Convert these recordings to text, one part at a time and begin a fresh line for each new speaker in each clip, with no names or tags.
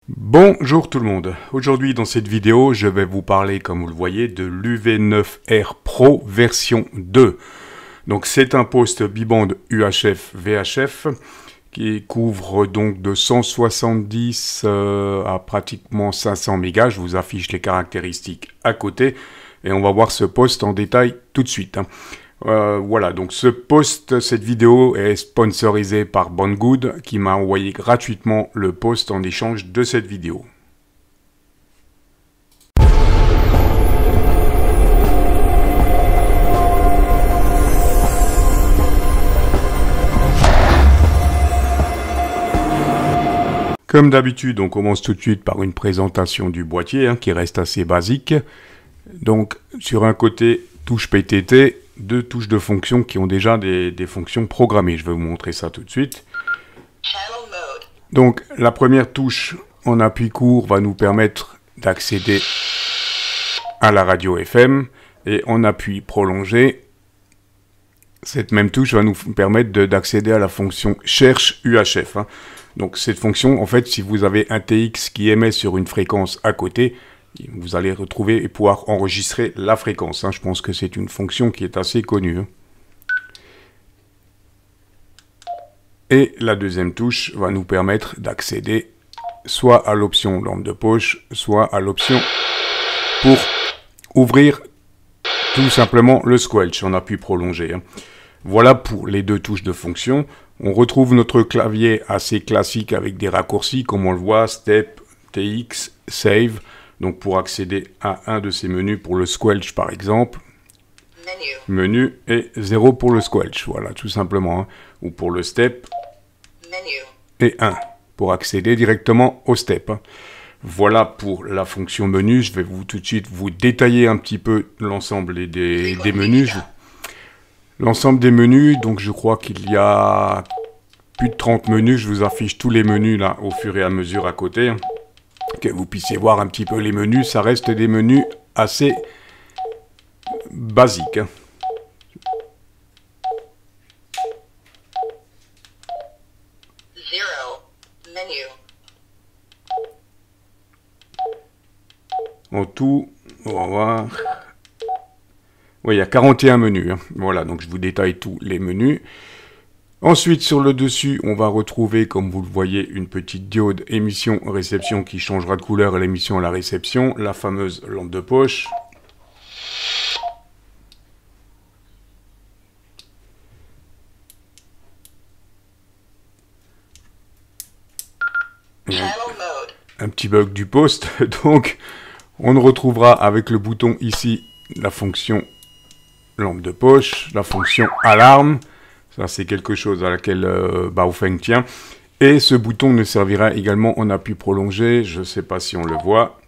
Bonjour tout le monde, aujourd'hui dans cette vidéo je vais vous parler comme vous le voyez de l'UV9R Pro version 2. Donc c'est un poste biband UHF VHF qui couvre donc de 170 à pratiquement 500 mégas. Je vous affiche les caractéristiques à côté et on va voir ce poste en détail tout de suite. Voilà, donc cette vidéo est sponsorisée par Banggood qui m'a envoyé gratuitement le post en échange de cette vidéo. Comme d'habitude, on commence tout de suite par une présentation du boîtier qui reste assez basique. Donc sur un côté, touche PTT, deux touches de fonction qui ont déjà des fonctions programmées. Je vais vous montrer ça tout de suite. Donc la première touche en appui court va nous permettre d'accéder à la radio FM et en appui prolongé, cette même touche va nous permettre d'accéder à la fonction cherche UHF. Donc cette fonction, en fait, si vous avez un TX qui émet sur une fréquence à côté, vous allez retrouver et pouvoir enregistrer la fréquence. Je pense que c'est une fonction qui est assez connue. Et la deuxième touche va nous permettre d'accéder soit à l'option lampe de poche, soit à l'option pour ouvrir tout simplement le squelch en appui prolongé. Voilà pour les deux touches de fonction. On retrouve notre clavier assez classique avec des raccourcis, comme on le voit, Step, TX, Save. Donc pour accéder à un de ces menus pour le squelch par exemple, menu et 0 pour le squelch, voilà tout simplement, ou pour le step, et 1 pour accéder directement au step. Voilà pour la fonction menu. Je vais tout de suite vous détailler un petit peu l'ensemble des menus. L'ensemble des menus, donc je crois qu'il y a plus de 30 menus, je vous affiche tous les menus là au fur et à mesure à côté. Que vous puissiez voir un petit peu les menus, ça reste des menus assez basiques. En tout, on va voir. Oui, il y a 41 menus. Voilà, donc je vous détaille tous les menus. Ensuite, sur le dessus, on va retrouver, comme vous le voyez, une petite diode émission-réception qui changera de couleur à l'émission à la réception, la fameuse lampe de poche. Un petit bug du poste, donc on retrouvera avec le bouton ici la fonction lampe de poche, la fonction alarme. Ça, c'est quelque chose à laquelle Baofeng tient. Et ce bouton nous servira également en appui prolongé. Je ne sais pas si on le voit.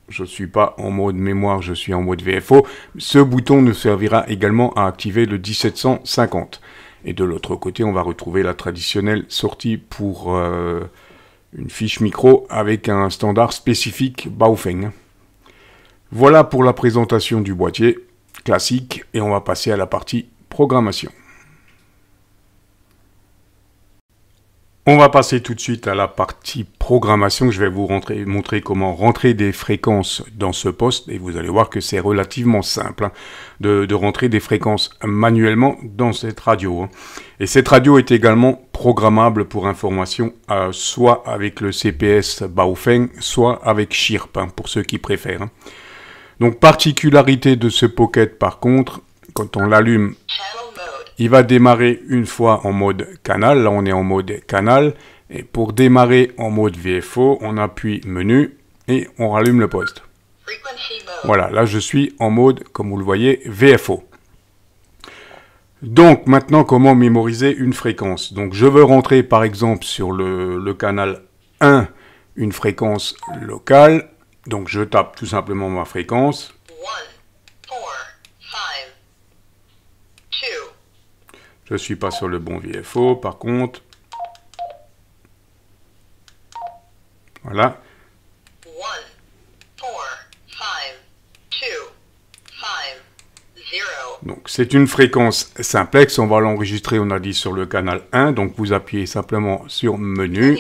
Je ne suis pas en mode mémoire, je suis en mode VFO. Ce bouton nous servira également à activer le 1750. Et de l'autre côté, on va retrouver la traditionnelle sortie pour une fiche micro avec un standard spécifique Baofeng. Voilà pour la présentation du boîtier classique. Et on va passer à la partie programmation. On va passer tout de suite à la partie programmation. Je vais vous montrer comment rentrer des fréquences dans ce poste et vous allez voir que c'est relativement simple de rentrer des fréquences manuellement dans cette radio. Et cette radio est également programmable pour information soit avec le CPS Baofeng, soit avec Chirp pour ceux qui préfèrent. Donc particularité de ce Pocket par contre, quand on l'allume, il va démarrer une fois en mode canal. Là, on est en mode canal. Et pour démarrer en mode VFO, on appuie menu et on rallume le poste. Voilà, là, je suis en mode, comme vous le voyez, VFO. Donc, maintenant, comment mémoriser une fréquence? Donc, je veux rentrer, par exemple, sur le canal 1, une fréquence locale. Donc, je tape tout simplement ma fréquence. Je ne suis pas sur le bon VFO, par contre. Voilà. Donc, c'est une fréquence simplex. On va l'enregistrer, on a dit, sur le canal 1. Donc, vous appuyez simplement sur menu.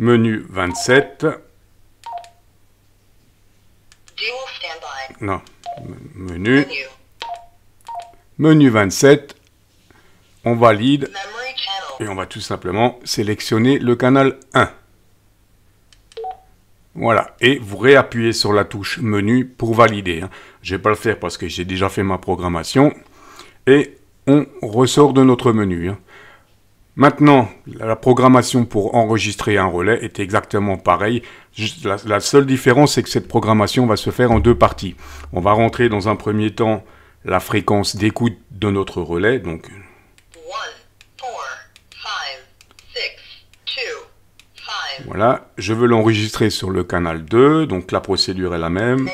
Menu 27. Non, menu. Menu 27. On valide. Et on va tout simplement sélectionner le canal 1. Voilà, et vous réappuyez sur la touche menu pour valider. Je ne vais pas le faire parce que j'ai déjà fait ma programmation. Et on ressort de notre menu. Maintenant, la programmation pour enregistrer un relais est exactement pareille. La seule différence, c'est que cette programmation va se faire en deux parties. On va rentrer dans un premier temps la fréquence d'écoute de notre relais. Donc, voilà, je veux l'enregistrer sur le canal 2, donc la procédure est la même.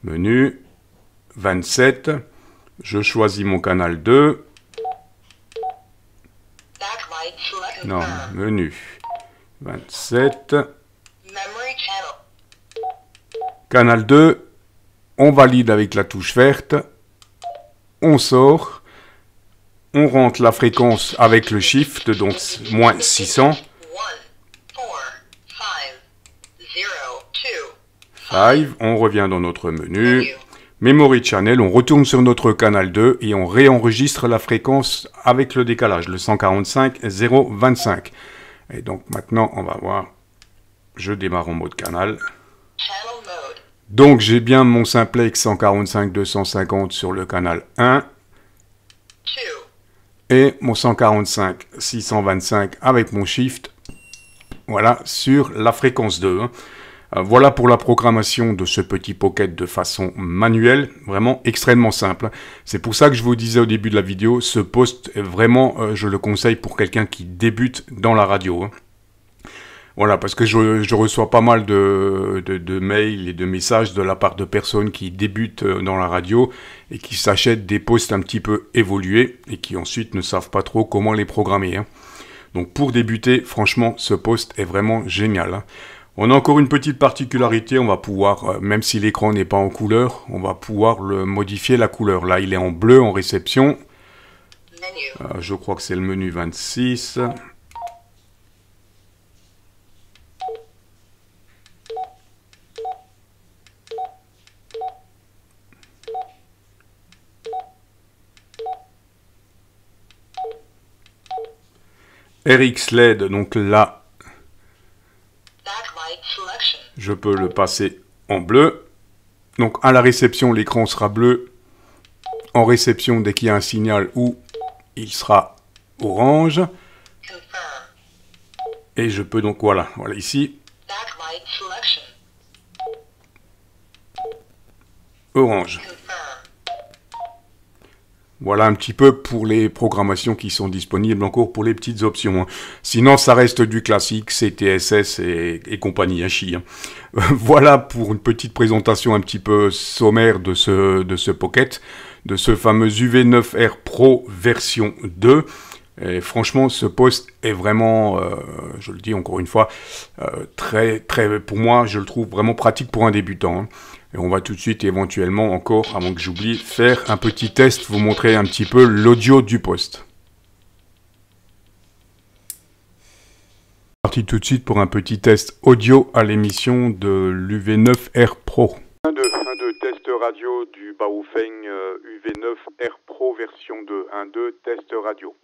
Menu, 27, je choisis mon canal 2. Non, menu, 27. Canal 2, on valide avec la touche verte. On sort. On rentre la fréquence avec le shift, donc moins 600. 5, on revient dans notre menu. Memory Channel, on retourne sur notre canal 2 et on réenregistre la fréquence avec le décalage, le 145.025. Et donc maintenant, on va voir, je démarre en mode canal. Donc j'ai bien mon simplex 145.250 sur le canal 1. Et mon 145.625 avec mon shift, voilà, sur la fréquence 2. Voilà pour la programmation de ce petit pocket de façon manuelle, vraiment extrêmement simple. C'est pour ça que je vous disais au début de la vidéo, ce post est vraiment, je le conseille pour quelqu'un qui débute dans la radio. Voilà, parce que je reçois pas mal de mails et de messages de la part de personnes qui débutent dans la radio et qui s'achètent des postes un petit peu évolués et qui ensuite ne savent pas trop comment les programmer. Donc pour débuter, franchement, ce poste est vraiment génial. On a encore une petite particularité, on va pouvoir, même si l'écran n'est pas en couleur, on va pouvoir le modifier la couleur. Là, il est en bleu en réception. Je crois que c'est le menu 26. RX LED, donc là, je peux le passer en bleu. Donc à la réception, l'écran sera bleu. En réception, dès qu'il y a un signal où il sera orange. Et je peux donc, voilà ici. Orange. Voilà un petit peu pour les programmations qui sont disponibles encore pour les petites options. Sinon, ça reste du classique, CTSS et compagnie, Voilà pour une petite présentation un petit peu sommaire de ce Pocket, de ce fameux UV9R Pro version 2. Et franchement, ce poste est vraiment, je le dis encore une fois, pour moi, je le trouve vraiment pratique pour un débutant. Et on va tout de suite, éventuellement, encore, avant que j'oublie, faire un petit test, vous montrer un petit peu l'audio du poste. Parti tout de suite pour un petit test audio à l'émission de l'UV9R Pro. 1, 2, test radio du Baofeng UV9R Pro version 2. 1, 2, test radio.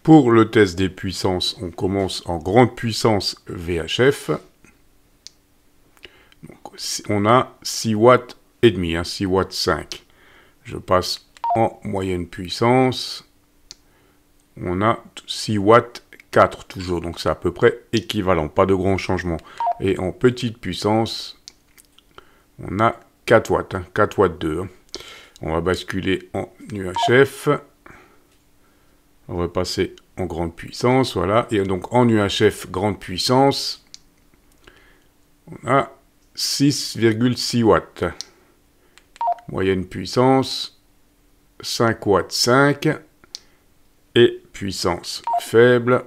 Pour le test des puissances, on commence en grande puissance VHF. Donc, on a 6 watts et demi, 6 watts 5. Je passe en moyenne puissance. On a 6 watts 4 toujours, donc c'est à peu près équivalent, pas de grands changements. Et en petite puissance, on a 4 watts, 4 watts 2. On va basculer en UHF. On va passer en grande puissance, voilà. Et donc en UHF grande puissance, on a 6,6 watts. Moyenne puissance, 5 watts 5. Et puissance faible,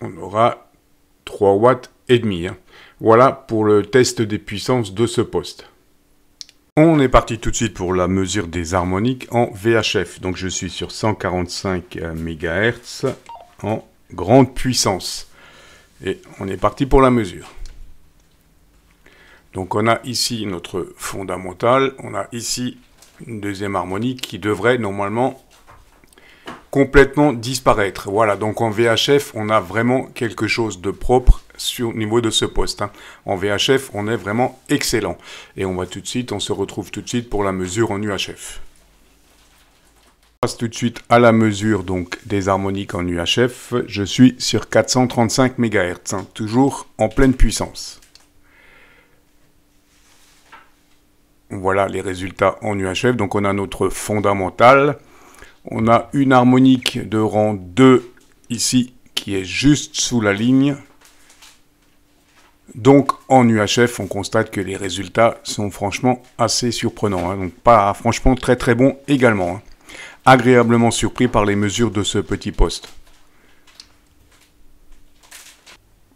on aura 3 watts et demi. Voilà pour le test des puissances de ce poste. On est parti tout de suite pour la mesure des harmoniques en VHF. Donc je suis sur 145 MHz en grande puissance. Et on est parti pour la mesure. Donc on a ici notre fondamental, on a ici une deuxième harmonique qui devrait normalement complètement disparaître. Voilà, donc en VHF, on a vraiment quelque chose de propre au niveau de ce poste. En VHF, on est vraiment excellent. Et on se retrouve tout de suite pour la mesure en UHF. On passe tout de suite à la mesure donc des harmoniques en UHF. Je suis sur 435 MHz, toujours en pleine puissance. Voilà les résultats en UHF. Donc on a notre fondamental. On a une harmonique de rang 2 ici qui est juste sous la ligne. Donc en UHF, on constate que les résultats sont franchement assez surprenants. Donc pas franchement très très bons également. Agréablement surpris par les mesures de ce petit poste.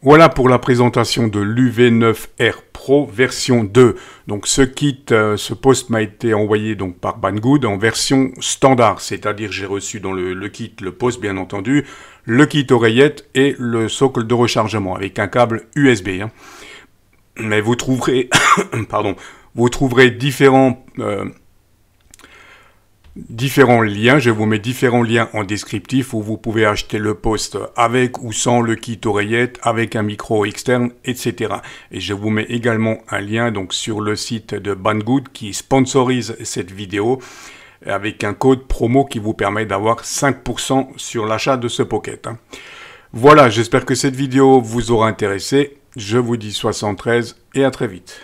Voilà pour la présentation de l'UV9R Pro version 2. Donc ce poste m'a été envoyé donc par Banggood en version standard, c'est-à-dire j'ai reçu dans le kit le poste bien entendu, le kit oreillette et le socle de rechargement avec un câble USB. Mais vous trouverez, vous trouverez différents liens, je vous mets différents liens en descriptif où vous pouvez acheter le poste avec ou sans le kit oreillette, avec un micro externe, etc. Et je vous mets également un lien donc sur le site de Banggood qui sponsorise cette vidéo avec un code promo qui vous permet d'avoir 5% sur l'achat de ce Pocket. Voilà, j'espère que cette vidéo vous aura intéressé. Je vous dis 73 et à très vite.